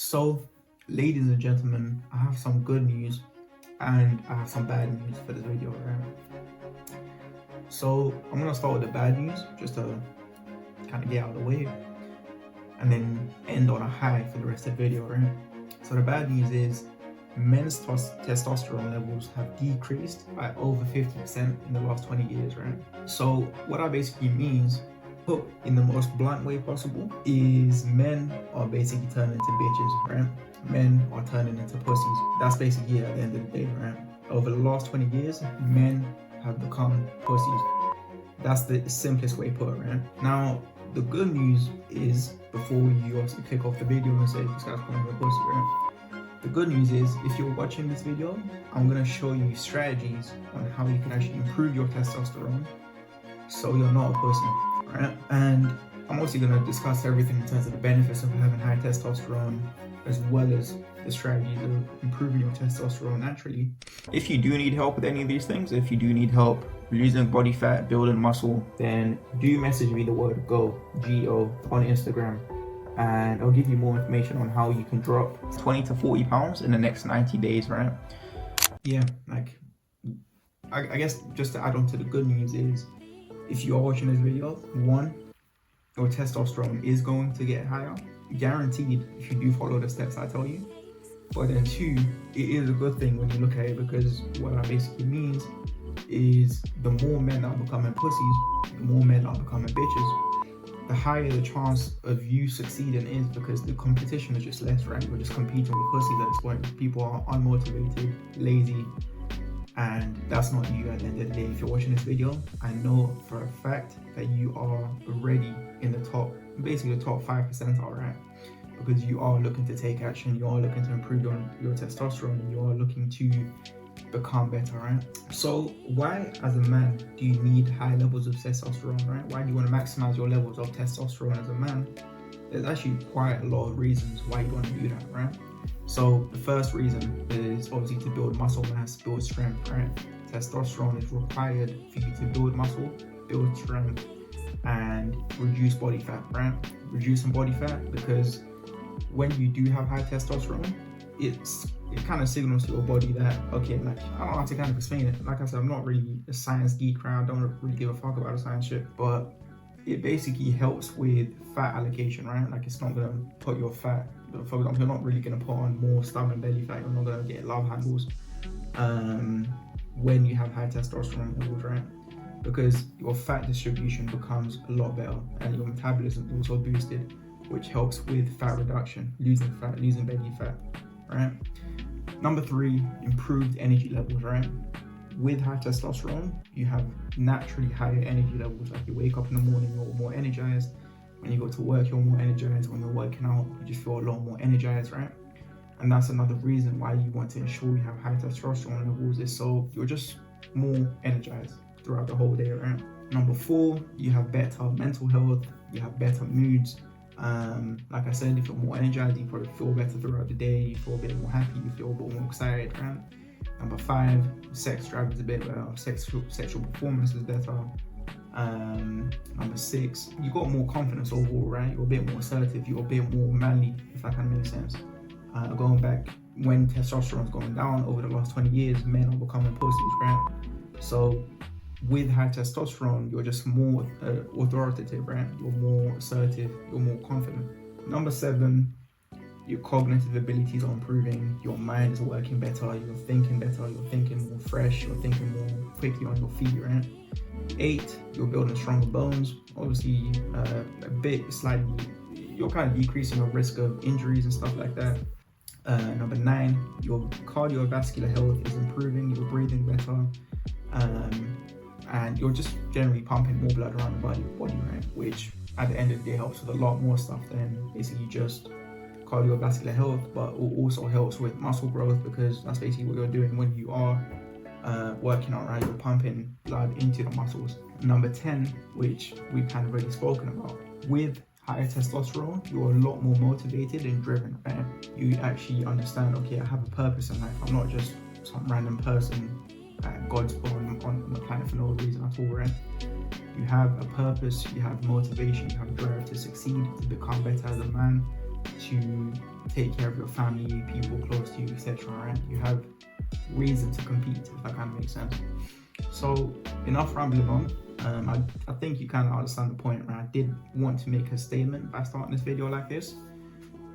So, ladies and gentlemen, I have some good news and I have some bad news for this video, right? So, I'm gonna start with the bad news just to kind of get out of the way and then end on a high for the rest of the video, right? So, the bad news is men's testosterone levels have decreased by over 50% in the last 20 years, right? So, what that basically means, put in the most blunt way possible, is men are basically turning into bitches, right? Men are turning into pussies. That's basically it at the end of the day, right? Over the last 20 years, men have become pussies. That's the simplest way to put it, right? Now, the good news is, before you also click off the video and say, this guy's calling me a pussy, right? The good news is, if you're watching this video, I'm gonna show you strategies on how you can actually improve your testosterone so you're not a pussy, right? And I'm also gonna discuss everything in terms of the benefits of having high testosterone, as well as the strategies of improving your testosterone naturally. If you do need help with any of these things, if you do need help losing body fat, building muscle, then do message me the word GO, G-O, on Instagram, and I'll give you more information on how you can drop 20 to 40 pounds in the next 90 days, right? Yeah, like, I guess just to add on to the good news is, if you are watching this video, one, your testosterone is going to get higher, guaranteed, if you do follow the steps I tell you. But then two, it is a good thing when you look at it, because what that basically means is the more men are becoming pussies, the more men are becoming bitches, the higher the chance of you succeeding is, because the competition is just less, right? We're just competing with pussies at this point. People are unmotivated, lazy, and that's not you at the end of the day. If you're watching this video, I know for a fact that you are already in the top, basically the top 5 percentile, right? Because you are looking to take action, you are looking to improve your testosterone, and you are looking to become better, right? So why, as a man, do you need high levels of testosterone, right? Why do you want to maximize your levels of testosterone as a man? There's actually quite a lot of reasons why you want to do that, right? So the first reason is obviously to build muscle mass, build strength, right? Testosterone is required for you to build muscle, build strength, and reduce body fat, right? Reducing body fat, because when you do have high testosterone, it kind of signals to your body that, okay, like, I don't know how to kind of explain it. Like I said, I'm not really a science geek, right? I don't really give a fuck about the science shit, but it basically helps with fat allocation, right? Like, it's not gonna put your fat, for example, you're not really gonna put on more stomach and belly fat, you're not gonna get love handles when you have high testosterone levels, right? Because your fat distribution becomes a lot better and your metabolism is also boosted, which helps with fat reduction, losing fat, losing belly fat, right? Number 3, improved energy levels, right? With high testosterone, you have naturally higher energy levels. Like, you wake up in the morning, you're more energized. When you go to work, you're more energized. When you're working out, you just feel a lot more energized, right? And that's another reason why you want to ensure you have high testosterone levels, is so you're just more energized throughout the whole day, right? Number 4, you have better mental health, you have better moods. Like I said, if you're more energized, you probably feel better throughout the day, you feel a bit more happy, you feel a bit more excited, right? Number 5, sex drive is a bit better, sexual performance is better. Number 6, you got more confidence overall, right? You're a bit more assertive, you're a bit more manly, if that kind of makes sense. Going back, when testosterone's going down over the last 20 years, men are becoming pussies, right? So with high testosterone, you're just more authoritative, right? You're more assertive, you're more confident. Number 7, your cognitive abilities are improving, your mind is working better, you're thinking more fresh, you're thinking more quickly on your feet, right? 8, you're building stronger bones. Obviously, you're kind of decreasing your risk of injuries and stuff like that. Number 9, your cardiovascular health is improving, you're breathing better, and you're just generally pumping more blood around the body, right? Which at the end of the day helps with a lot more stuff than basically just cardiovascular health, but also helps with muscle growth, because that's basically what you're doing when you are working out, right? You're pumping blood into the muscles. Number 10, which we've kind of already spoken about, with higher testosterone, you're a lot more motivated and driven, right? You actually understand, okay, I have a purpose in life. I'm not just some random person God's put on the planet for no reason at all, right? You have a purpose, you have motivation, you have drive to succeed, to become better as a man, to take care of your family, people close to you, etc. Right? You have reason to compete, if that kind of makes sense. So enough rambling on. I think you kind of understand the point, right? I did want to make a statement by starting this video like this.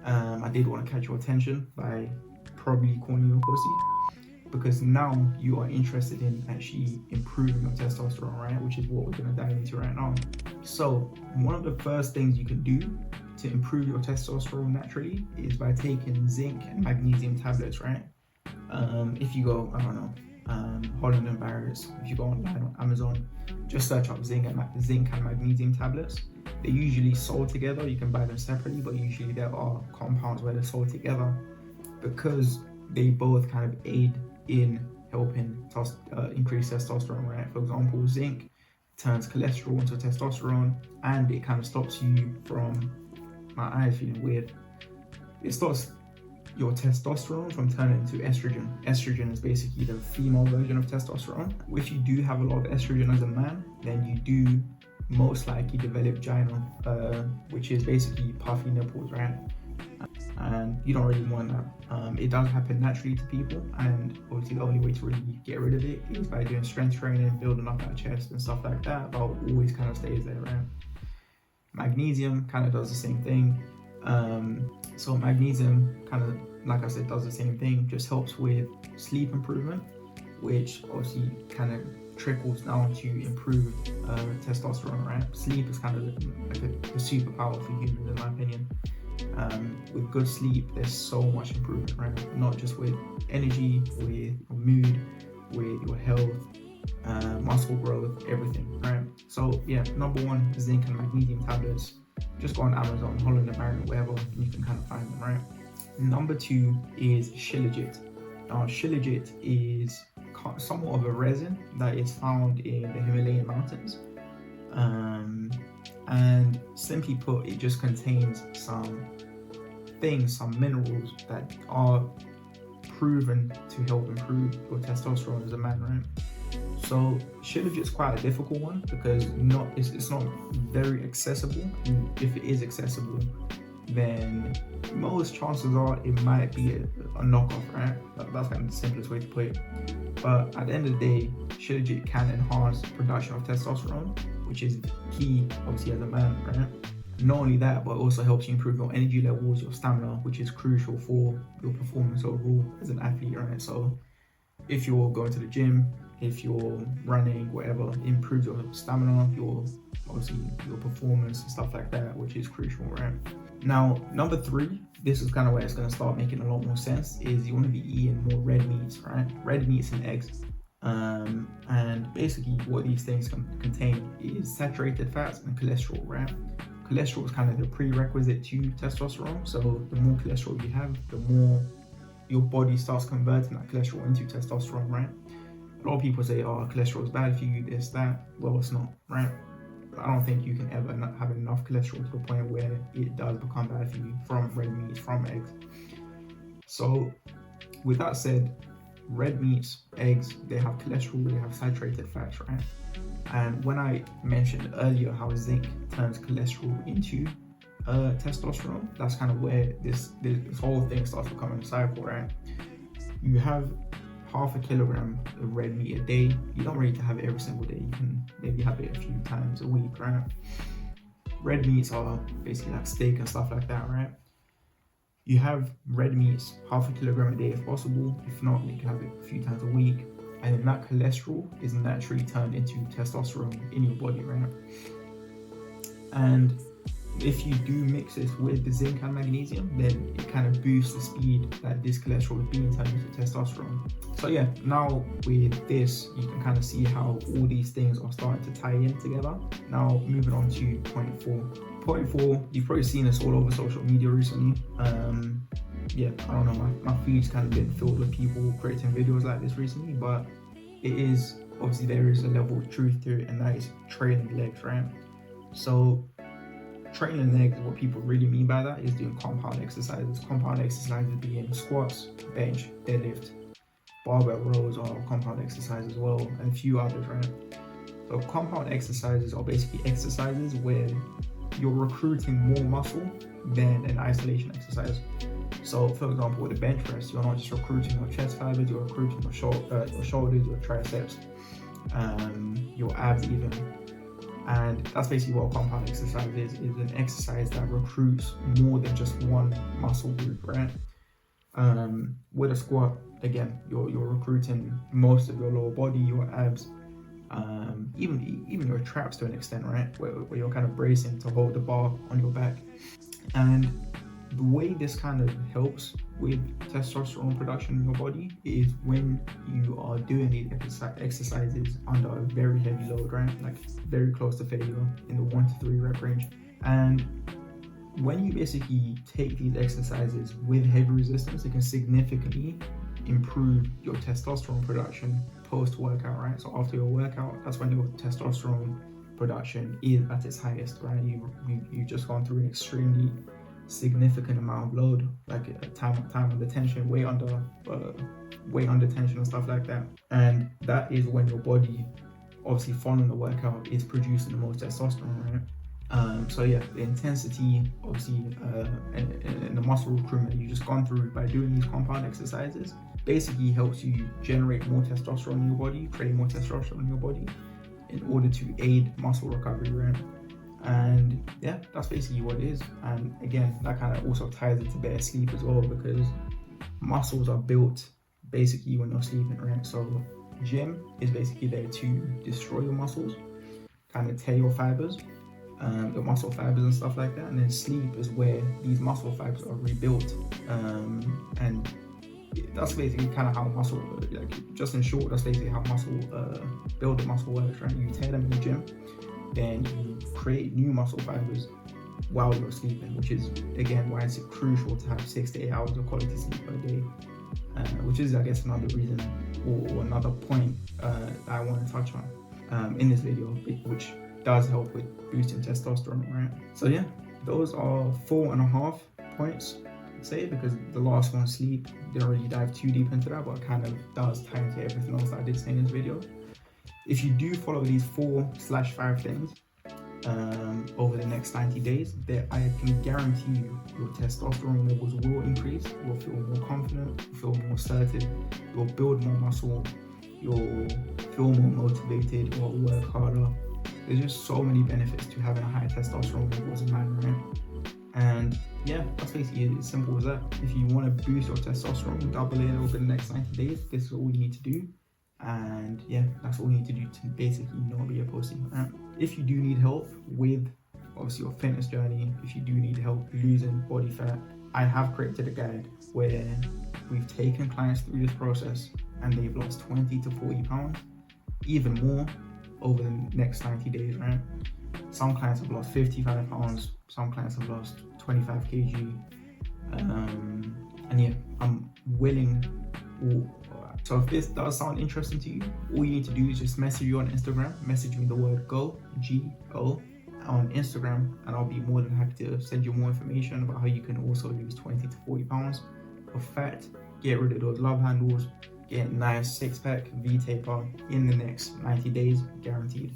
I did want to catch your attention by probably calling you a pussy, because now you are interested in actually improving your testosterone, right? Which is what we're going to dive into right now. So one of the first things you can do to improve your testosterone naturally is by taking zinc and magnesium tablets, right? If you go, I don't know, Holland and Barrett's, if you go online on Amazon, just search up zinc and magnesium tablets. They're usually sold together. You can buy them separately, but usually there are compounds where they're sold together because they both kind of aid in helping increase testosterone, right? For example, zinc turns cholesterol into testosterone, and it kind of stops you from, my eyes feeling weird, it stops your testosterone from turning into estrogen. Estrogen is basically the female version of testosterone. If you do have a lot of estrogen as a man, then you do most likely develop vagina, which is basically puffy nipples, right? And you don't really want that. It does happen naturally to people, and obviously the only way to really get rid of it is by doing strength training, building up that chest and stuff like that, but always kind of stays there, right? Magnesium kind of does the same thing. So magnesium kind of, like I said, does the same thing, just helps with sleep improvement, which obviously kind of trickles down to improve testosterone, right? Sleep is kind of like a superpower for humans, in my opinion. With good sleep, there's so much improvement, right? Not just with energy, with your mood, with your health, muscle growth, everything, right? So yeah, number one, zinc and magnesium tablets. Just go on Amazon, Holland and Barrett, wherever, and you can kind of find them, right? Number two is shilajit. Now, shilajit is somewhat of a resin that is found in the Himalayan mountains. And simply put, it just contains some minerals that are proven to help improve your testosterone as a man, right? So shilajit is quite a difficult one because it's not very accessible. And if it is accessible, then most chances are it might be a knockoff, right? That's kind of the simplest way to put it. But at the end of the day, shilajit can enhance production of testosterone, which is key, obviously, as a man, right? Not only that, but it also helps you improve your energy levels, your stamina, which is crucial for your performance overall as an athlete, right? So if you're going to the gym, if you're running, whatever, improves your stamina, your performance and stuff like that, which is crucial, right? Now, number three, this is kind of where it's going to start making a lot more sense, is you want to be eating more red meats, right? Red meats and eggs. And basically what these things contain is saturated fats and cholesterol, right? Cholesterol is kind of the prerequisite to testosterone. So the more cholesterol you have, the more your body starts converting that cholesterol into testosterone, right? A lot of people say, oh, cholesterol is bad for you, this, that. Well, it's not, right? I don't think you can ever not have enough cholesterol to the point where it does become bad for you from red meats, from eggs. So with that said, red meats, eggs, they have cholesterol, they have saturated fats, right? And when I mentioned earlier how zinc turns cholesterol into testosterone, that's kind of where this whole thing starts becoming a cycle, right? You have half a kilogram of red meat a day. You don't really need to have it every single day. You can maybe have it a few times a week, right? Red meats are basically like steak and stuff like that, right? You have red meats, half a kilogram a day if possible. If not, you can have it a few times a week. And then that cholesterol is naturally turned into testosterone in your body, right? And if you do mix this with the zinc and magnesium, then it kind of boosts the speed that this cholesterol is being turned into testosterone. So yeah, now with this, you can kind of see how all these things are starting to tie in together. Now moving on to point four. Point four, you've probably seen this all over social media recently. Yeah, I don't know, my feed's kind of been filled with people creating videos like this recently, but it is, obviously there is a level of truth to it, and that is training legs, right? So training legs, what people really mean by that is doing compound exercises. Compound exercises being squats, bench, deadlift, barbell rows are compound exercises as well, and a few others, right? So compound exercises are basically exercises where you're recruiting more muscle than an isolation exercise. So, for example, with a bench press, you're not just recruiting your chest fibers, you're recruiting your shoulders, your triceps, your abs even. And that's basically what a compound exercise is an exercise that recruits more than just one muscle group, right? With a squat, again, you're recruiting most of your lower body, your abs, even your traps to an extent, right? Where you're kind of bracing to hold the bar on your back. And the way this kind of helps with testosterone production in your body is when you are doing these exercises under a very heavy load, right? Like very close to failure in the 1 to 3 rep range. And when you basically take these exercises with heavy resistance, it can significantly improve your testosterone production post-workout, right? So after your workout, that's when your testosterone production is at its highest, right? You've just gone through an extremely significant amount of load, like time under tension, weight under tension and stuff like that. And that is when your body, obviously following the workout, is producing the most testosterone, right? So yeah, the intensity, obviously, and the muscle recruitment that you just gone through by doing these compound exercises basically helps you generate more testosterone in your body, create more testosterone in your body in order to aid muscle recovery, right? And yeah, that's basically what it is. And again, that kind of also ties into better sleep as well, because muscles are built basically when you're sleeping, right? So gym is basically there to destroy your muscles, kind of tear your fibers, your muscle fibers and stuff like that. And then sleep is where these muscle fibers are rebuilt. And that's basically kind of how muscle, like just in short, that's basically how build the muscle works, right? You tear them in the gym, then you create new muscle fibers while you're sleeping, which is again why it's crucial to have 6 to 8 hours of quality sleep per day, which is, I guess, another reason or another point that I want to touch on in this video, which does help with boosting testosterone, right? So yeah, those are 4.5 points, I'd say, because the last one, sleep, didn't really dive too deep into that, but it kind of does tie into everything else that I did say in this video. If you do follow these 4/5 things over the next 90 days, I can guarantee you your testosterone levels will increase. You'll feel more confident, you'll feel more assertive, you'll build more muscle, you'll feel more motivated, you'll work harder. There's just so many benefits to having a high testosterone level as a man, right? And yeah, that's basically it. It's simple as that. If you want to boost your testosterone, double it over the next 90 days, this is all you need to do. And yeah, that's all you need to do to basically not be a pussy, right? If you do need help with obviously your fitness journey, if you do need help losing body fat, I have created a guide where we've taken clients through this process and they've lost 20 to 40 pounds, even more over the next 90 days, right? Some clients have lost 55 pounds, some clients have lost 25 kg. And yeah, I'm willing. So if this does sound interesting to you, all you need to do is just message you on Instagram, message me the word GO, G-O, on Instagram, and I'll be more than happy to send you more information about how you can also lose 20 to 40 pounds of fat, get rid of those love handles, get a nice 6-pack V-taper in the next 90 days, guaranteed.